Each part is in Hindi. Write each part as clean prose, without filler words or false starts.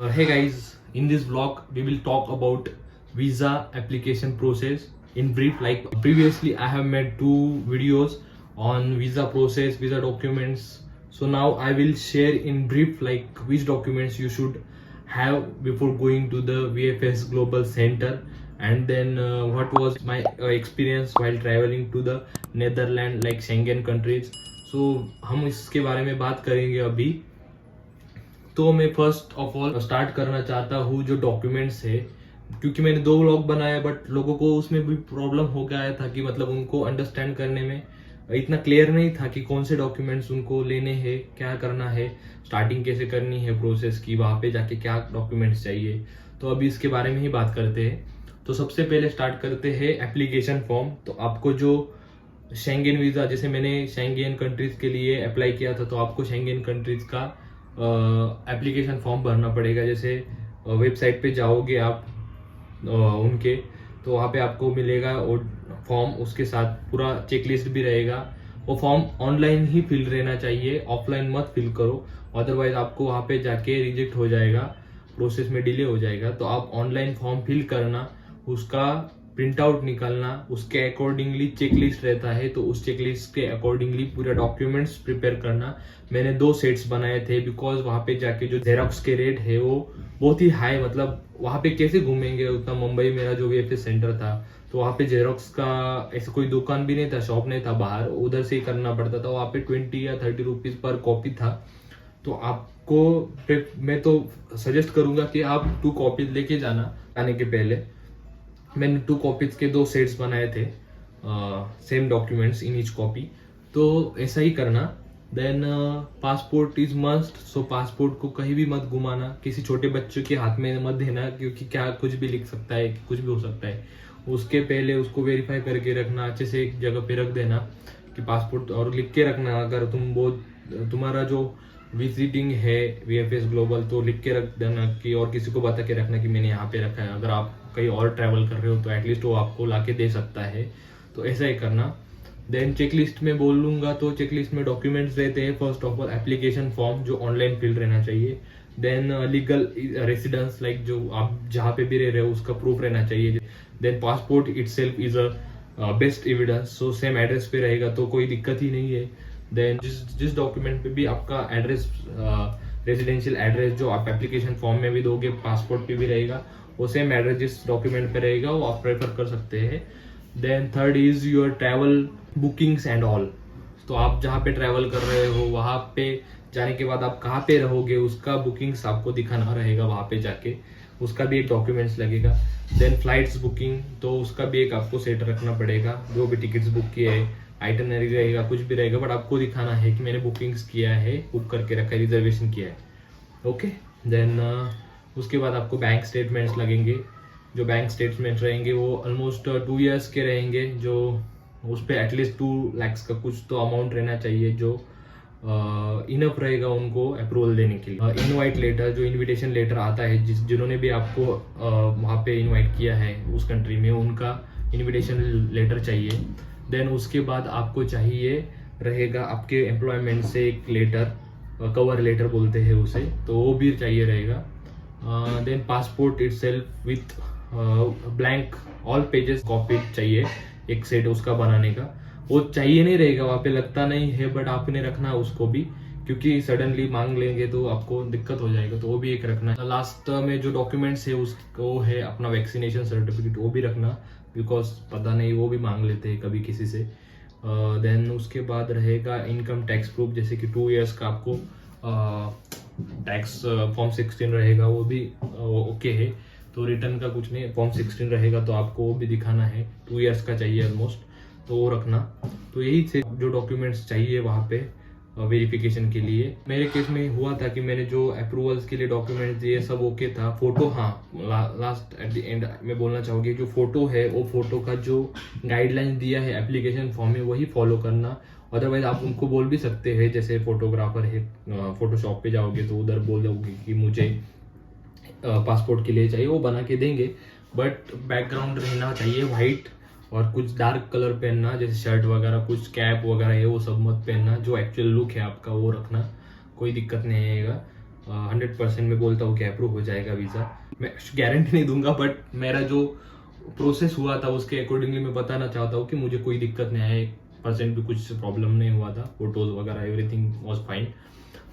Hey guys, in this vlog we will talk about visa application process in brief. Like previously I have made two videos on visa process, visa documents. So now I will share in brief like which documents you should have before going to the VFS Global Center, and then what was my experience while traveling to the Netherlands like Schengen countries. So हम इसके बारे में बात करेंगे अभी। तो मैं फर्स्ट ऑफ ऑल स्टार्ट करना चाहता हूँ जो डॉक्यूमेंट्स है, क्योंकि मैंने दो व्लॉग बनाया बट लोगों को उसमें भी प्रॉब्लम हो गया था कि मतलब उनको अंडरस्टैंड करने में इतना क्लियर नहीं था कि कौन से डॉक्यूमेंट्स उनको लेने हैं, क्या करना है, स्टार्टिंग कैसे करनी है प्रोसेस की, वहाँ पे जाके क्या डॉक्यूमेंट्स चाहिए। तो अभी इसके बारे में ही बात करते हैं। तो सबसे पहले स्टार्ट करते हैं एप्लीकेशन फॉर्म। तो आपको जो शेंगेन वीज़ा, जैसे मैंने शेंगेन कंट्रीज के लिए अप्लाई किया था, तो आपको शेंगेन कंट्रीज का एप्लीकेशन फॉर्म भरना पड़ेगा। जैसे वेबसाइट पे जाओगे आप उनके, तो वहाँ पे आपको मिलेगा वो फॉर्म, उसके साथ पूरा चेक लिस्ट भी रहेगा। वो फॉर्म ऑनलाइन ही फिल रहना चाहिए, ऑफलाइन मत फिल करो, अदरवाइज आपको वहाँ पे जाके रिजेक्ट हो जाएगा, प्रोसेस में डिले हो जाएगा। तो आप ऑनलाइन फॉर्म फिल करना, उसका प्रिंट आउट निकालना, उसके अकॉर्डिंगली चेक लिस्ट रहता है, तो उस चेक लिस्ट के अकॉर्डिंगली पूरा डॉक्यूमेंट्स प्रिपेयर करना। मैंने 2 सेट्स बनाए थे, बिकॉज वहाँ पे जाके जो जेरोक्स के रेट है वो बहुत ही हाई, मतलब वहाँ पे कैसे घूमेंगे उतना। मुंबई मेरा जो VFS सेंटर था, तो वहाँ पे जेरोक्स का ऐसा कोई दुकान भी नहीं था, शॉप नहीं था बाहर, उधर से ही करना पड़ता था। वहाँ पे 20 या 30 रुपीज पर कॉपी था। तो आपको मैं तो सजेस्ट करूंगा कि आप 2 कॉपीज लेके जाना आने के पहले। मैंने 2 कॉपीज के 2 सेट्स बनाए थे, same documents in each copy. तो ऐसा ही करना। Then passport is must. So passport को कहीं भी मत घुमाना, किसी छोटे बच्चों के हाथ में मत देना, क्योंकि क्या कुछ भी लिख सकता है, कुछ भी हो सकता है। उसके पहले उसको वेरीफाई करके रखना, अच्छे से एक जगह पे रख देना कि पासपोर्ट, और लिख के रखना। अगर तुम्हारा जो विजिटिंग है VFS ग्लोबल, तो लिख के रख देना कि, और किसी को बता के रखना कि मैंने यहाँ पे रखा है। अगर आप कहीं और ट्रैवल कर रहे हो तो एटलीस्ट वो आपको लाके दे सकता है। तो ऐसा ही करना। देन चेकलिस्ट में बोल लूंगा, तो चेकलिस्ट में डॉक्यूमेंट्स रहते हैं। First of all application form जो ऑनलाइन फिल रहना चाहिए। देन लीगल रेसिडेंस, लाइक जो आप जहाँ पे भी रह रहे हो उसका प्रूफ रहना चाहिए। Then passport itself is a best evidence, so same address पे रहेगा तो कोई दिक्कत ही नहीं है। देन जिस डॉक्यूमेंट पे भी आपका एड्रेस, रेजिडेंशियल एड्रेस जो आप एप्लीकेशन फॉर्म में भी दोगे, पासपोर्ट पे भी रहेगा, वो सेम एड्रेस जिस डॉक्यूमेंट पे रहेगा वो आप प्रेफर कर सकते हैं। Then third is your travel bookings and all. तो आप जहाँ पे ट्रैवल कर रहे हो वहाँ पे जाने के बाद आप कहाँ पे रहोगे, उसका बुकिंग्स आपको दिखाना रहेगा वहाँ पे जाके, उसका भी एक डॉक्यूमेंट्स लगेगा। देन फ्लाइट्स बुकिंग, तो उसका भी एक आपको सेट रखना पड़ेगा, जो भी टिकट्स बुक किए है, आइटनरी रहेगा, कुछ भी रहेगा, बट आपको दिखाना है कि मैंने बुकिंग्स किया है, बुक करके रखा है, रिजर्वेशन किया है। ओके। देन उसके बाद आपको बैंक स्टेटमेंट्स लगेंगे। जो बैंक स्टेटमेंट्स रहेंगे वो ऑलमोस्ट 2 years के रहेंगे, जो उस पर एटलीस्ट 2 lakhs का कुछ तो अमाउंट रहना चाहिए, जो इनफ रहेगा उनको अप्रूवल देने के लिए। इनवाइट लेटर, जो इनविटेशन लेटर आता है, जिन्होंने भी आपको वहाँ पे इनवाइट किया है उस कंट्री में, उनका इनविटेशन लेटर चाहिए। देन उसके बाद आपको चाहिए रहेगा आपके एम्प्लॉयमेंट से एक लेटर, कवर लेटर बोलते हैं उसे, तो वो भी चाहिए रहेगा। Then passport itself with blank all pages copy चाहिए, एक सेट उसका बनाने का। वो चाहिए नहीं रहेगा, वहाँ पे लगता नहीं है, बट आपने रखना उसको भी, क्योंकि सडनली मांग लेंगे तो आपको दिक्कत हो जाएगा, तो वो भी एक रखना है। लास्ट में जो डॉक्यूमेंट्स है उसको है अपना वैक्सीनेशन सर्टिफिकेट, वो भी रखना, बिकॉज पता नहीं वो भी मांग लेते हैं कभी किसी से। देन उसके बाद रहेगा इनकम टैक्स प्रूफ, जैसे कि 2 years का आपको टैक्स फॉर्म 16 रहेगा, वो भी ओके है। तो रिटर्न का कुछ नहीं, फॉर्म 16 रहेगा तो आपको वो भी दिखाना है, 2 years का चाहिए ऑलमोस्ट, तो वो रखना। तो यही थे जो डॉक्यूमेंट्स चाहिए वहाँ पे वेरिफिकेशन के लिए। मेरे केस में हुआ था कि मैंने जो अप्रूवल्स के लिए डॉक्यूमेंट्स दिए सब ओके था। फोटो, हाँ, लास्ट एट द एंड मैं बोलना चाहूँगी, जो फोटो है वो फोटो का जो गाइडलाइंस दिया है एप्लीकेशन फॉर्म में वही फॉलो करना। अदरवाइज आप उनको बोल भी सकते हैं, जैसे फोटोग्राफर है, फोटोशॉप पे जाओगे तो उधर बोल दोगे कि मुझे पासपोर्ट के लिए चाहिए, वो बना के देंगे, बट बैकग्राउंड रहना चाहिए वाइट, और कुछ डार्क कलर पहनना, जैसे शर्ट वगैरह, कुछ कैप वगैरह है वो सब मत पहनना, जो एक्चुअल लुक है आपका वो रखना, कोई दिक्कत नहीं आएगा। 100% मैं बोलता हूँ कि अप्रूव हो जाएगा वीज़ा। मैं गारंटी नहीं दूंगा, बट मेरा जो प्रोसेस हुआ था उसके अकॉर्डिंगली मैं बताना चाहता हूँ कि मुझे कोई दिक्कत नहीं आया, 1% भी कुछ प्रॉब्लम नहीं हुआ था, फोटोज वगैरह एवरीथिंग वॉज फाइन।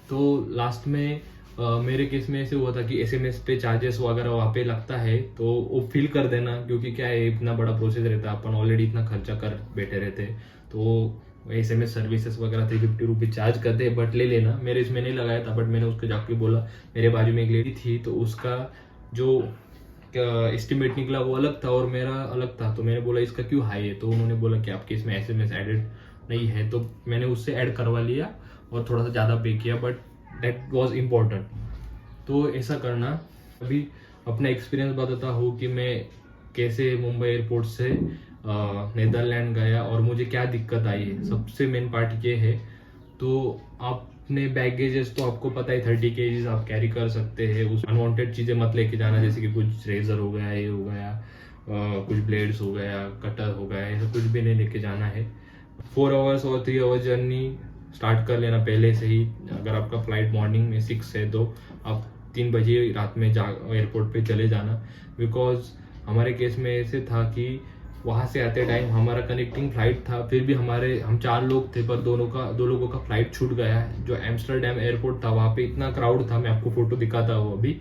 तो लास्ट में मेरे केस में ऐसे हुआ था कि SMS पे चार्जेस वगैरह वहाँ पे लगता है, तो वो फिल कर देना, क्योंकि क्या है इतना बड़ा प्रोसेस रहता है, अपन ऑलरेडी इतना खर्चा कर बैठे रहते हैं, तो SMS सर्विसेज वगैरह 350 रुपीज चार्ज करते हैं, बट ले लेना। मेरे इसमें नहीं लगाया था, बट मैंने उसको जाके बोला, मेरे बाजू में एक लेडी थी, तो उसका जो एस्टिमेट निकला वो अलग था और मेरा अलग था, तो मैंने बोला इसका क्यों हाई है, तो उन्होंने बोला कि आपके इसमें SMS एडेड नहीं है, तो मैंने उससे ऐड करवा लिया और थोड़ा सा ज़्यादा पे किया, बट दैट वाज इम्पोर्टेंट। तो ऐसा करना। अभी अपना एक्सपीरियंस बताता हूँ कि मैं कैसे मुंबई एयरपोर्ट से नीदरलैंड गया और मुझे क्या दिक्कत आई है। सबसे मेन पार्ट ये है, तो आपने बैगेजेस तो आपको पता है 30 kg आप कैरी कर सकते हैं, उस अनवांटेड चीज़ें मत लेके जाना, जैसे कि कुछ रेजर हो गया, ये हो गया, कुछ ब्लेड्स हो गया, कटर हो गया, ऐसा कुछ भी नहीं लेके जाना है। 4 आवर्स और 3 आवर्स जर्नी स्टार्ट कर लेना पहले से ही। अगर आपका फ्लाइट मॉर्निंग में 6 है तो आप 3 बजे रात में एयरपोर्ट पे चले जाना, बिकॉज हमारे केस में ऐसे था कि वहाँ से आते टाइम हमारा कनेक्टिंग फ्लाइट था, फिर भी हम 4 लोग थे, पर दो लोगों का फ्लाइट छूट गया। जो एम्स्टर्डम एयरपोर्ट था वहाँ पे इतना क्राउड था, मैं आपको फोटो दिखाता हूँ अभी,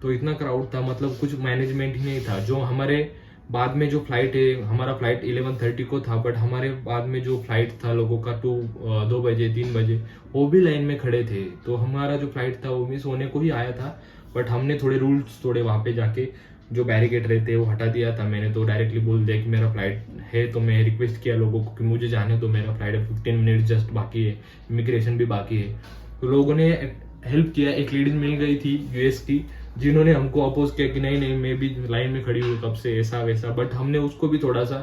तो इतना क्राउड था, मतलब कुछ मैनेजमेंट ही नहीं था। जो हमारे बाद में जो फ्लाइट है, हमारा फ्लाइट 11:30 को था, बट हमारे बाद में जो फ्लाइट था लोगों का 2 बजे 3 बजे, वो भी लाइन में खड़े थे। तो हमारा जो फ्लाइट था वो मिस होने को ही आया था, बट हमने थोड़े रूल्स तोड़े, वहाँ पे जाके जो बैरिकेड रहते वो हटा दिया था मैंने। तो डायरेक्टली बोल दिया कि मेरा फ्लाइट है, तो मैं रिक्वेस्ट किया लोगों को कि मुझे जाने दो, मेरा फ्लाइट 15 मिनट जस्ट बाकी है, इमिग्रेशन भी बाकी है। तो लोगों ने हेल्प किया। एक लेडीज मिल गई थी US की, जिन्होंने हमको अपोज किया कि नहीं नहीं मैं भी लाइन में खड़ी हूँ कब से, ऐसा वैसा, बट हमने उसको भी थोड़ा सा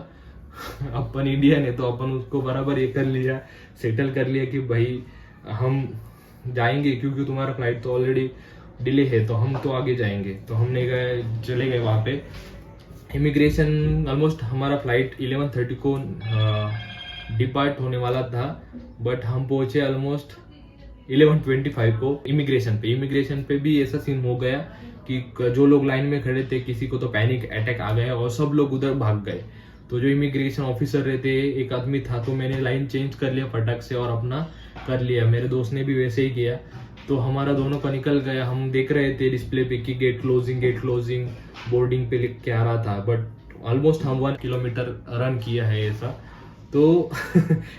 अपन इंडियन है तो अपन उसको बराबर ये कर लिया, सेटल कर लिया कि भाई हम जाएंगे, क्योंकि तुम्हारा फ्लाइट तो ऑलरेडी डिले है, तो हम तो आगे जाएंगे। तो हमने चले गए वहाँ पे। इमिग्रेशन ऑलमोस्ट हमारा फ्लाइट 11:30 को डिपार्ट होने वाला था, बट हम पहुंचे ऑलमोस्ट 11:25 को इमिग्रेशन पे भी ऐसा सीन हो गया कि जो लोग लाइन में खड़े थे किसी को तो पैनिक अटैक आ गया और सब लोग उधर भाग गए। तो जो इमिग्रेशन ऑफिसर रहते, एक आदमी था, तो मैंने लाइन चेंज कर लिया फटक से और अपना कर लिया। मेरे दोस्त ने भी वैसे ही किया, तो हमारा दोनों का निकल गया। हम देख रहे थे डिस्प्ले पे कि गेट क्लोजिंग बोर्डिंग पे लिख के आ रहा था, बट ऑलमोस्ट हम 1 किलोमीटर रन किया है ऐसा। तो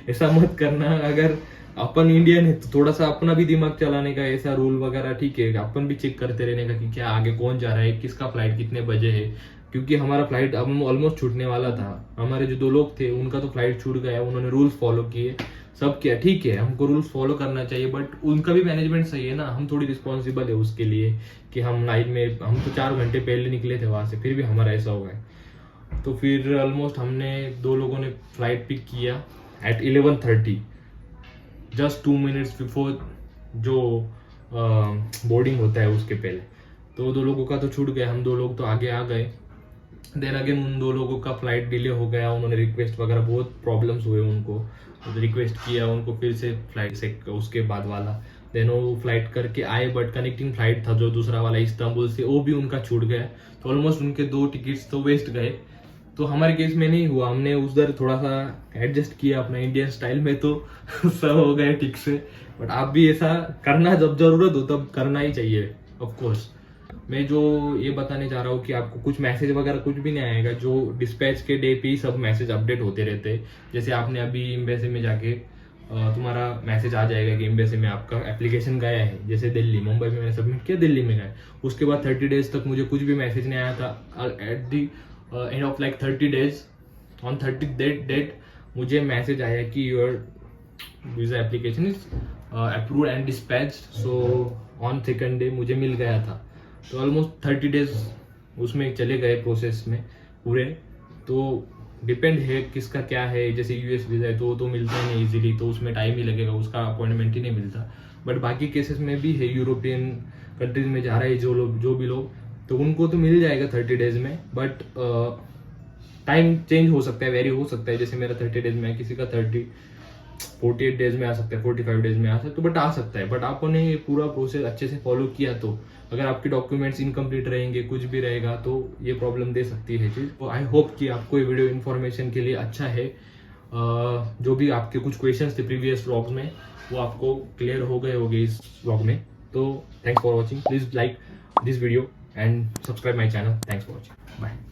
ऐसा मत करना। अगर अपन इंडियन है तो थोड़ा सा अपना भी दिमाग चलाने का ऐसा रूल वगैरह ठीक है, अपन भी चेक करते रहने का कि क्या आगे कौन जा रहा है, किसका फ्लाइट कितने बजे है, क्योंकि हमारा फ्लाइट अब ऑलमोस्ट छूटने वाला था। हमारे जो 2 लोग थे उनका तो फ्लाइट छूट गया, उन्होंने रूल्स फॉलो किए, सब किया, ठीक है, हमको रूल्स फॉलो करना चाहिए, बट उनका भी मैनेजमेंट सही है ना, हम थोड़ी रिस्पॉन्सिबल है उसके लिए कि हम लाइन में, हम तो 4 घंटे पहले निकले थे वहां से, फिर भी हमारा ऐसा हो गया। तो फिर ऑलमोस्ट हमने 2 लोगों ने फ्लाइट पिक किया एट 11:30, जस्ट 2 मिनट्स बिफोर जो बोर्डिंग होता है उसके पहले। तो 2 लोगों का तो छूट गया, हम 2 लोग तो आगे आ गए। देन अगेन उन 2 लोगों का फ्लाइट डिले हो गया, उन्होंने रिक्वेस्ट वगैरह, बहुत प्रॉब्लम्स हुए उनको, रिक्वेस्ट किया उनको फिर से फ्लाइट से उसके बाद वाला। देन वो फ्लाइट करके आए, बट कनेक्टिंग फ्लाइट था जो दूसरा वाला इस्तांबुल से, वो भी उनका छूट गया। तो ऑलमोस्ट उनके 2 टिकट्स तो वेस्ट गए। तो हमारे केस में नहीं हुआ, हमने उधर थोड़ा सा एडजस्ट किया अपना इंडियन स्टाइल में, तो सब हो गए ठीक से। बट आप भी ऐसा करना, जब जरूरत हो तब करना ही चाहिए ऑफ कोर्स। मैं जो ये बताने जा रहा हूँ कि आपको कुछ मैसेज वगैरह कुछ भी नहीं आएगा, जो डिस्पैच के डे पे ही सब मैसेज अपडेट होते रहते हैं। जैसे आपने अभी एम्बेसी में जाके तुम्हारा मैसेज आ जाएगा कि एम्बेसी में आपका एप्लीकेशन गया है। जैसे दिल्ली, मुंबई में मैंने सबमिट किया, दिल्ली में गया, उसके बाद 30 डेज तक मुझे कुछ भी मैसेज नहीं आया था। At the end of like 30 days, on 30 date मुझे मैसेज आया कि your visa application is approved and dispatched. So on 2nd day मुझे मिल गया था। तो ऑलमोस्ट 30 डेज उसमें चले गए प्रोसेस में पूरे। तो डिपेंड है किसका क्या है, जैसे US वीजा है तो मिलता ही नहीं इजीली, तो उसमें टाइम ही लगेगा, उसका अपॉइंटमेंट ही नहीं मिलता। बट बाकी केसेस में भी है, यूरोपियन कंट्रीज में जा रहे हैं जो भी लोग, तो उनको तो मिल जाएगा 30 डेज में। बट टाइम चेंज हो सकता है, वेरी हो सकता है, जैसे मेरा 30 डेज में है, किसी का 30 48 डेज में आ सकता है, 45 डेज में आ सकता है, बट आ सकता है। बट आपने ये पूरा प्रोसेस अच्छे से फॉलो किया तो अगर आपके डॉक्यूमेंट्स इनकम्प्लीट रहेंगे, कुछ भी रहेगा, तो ये प्रॉब्लम दे सकती है चीज़। तो आई होप कि आपको ये वीडियो इन्फॉर्मेशन के लिए अच्छा है। जो भी आपके कुछ क्वेश्चंस थे प्रीवियस व्लॉग्स में वो आपको क्लियर हो गए होंगे इस व्लॉग में। तो thanks for watching, please like this video and subscribe my channel. Thanks for watching. Bye.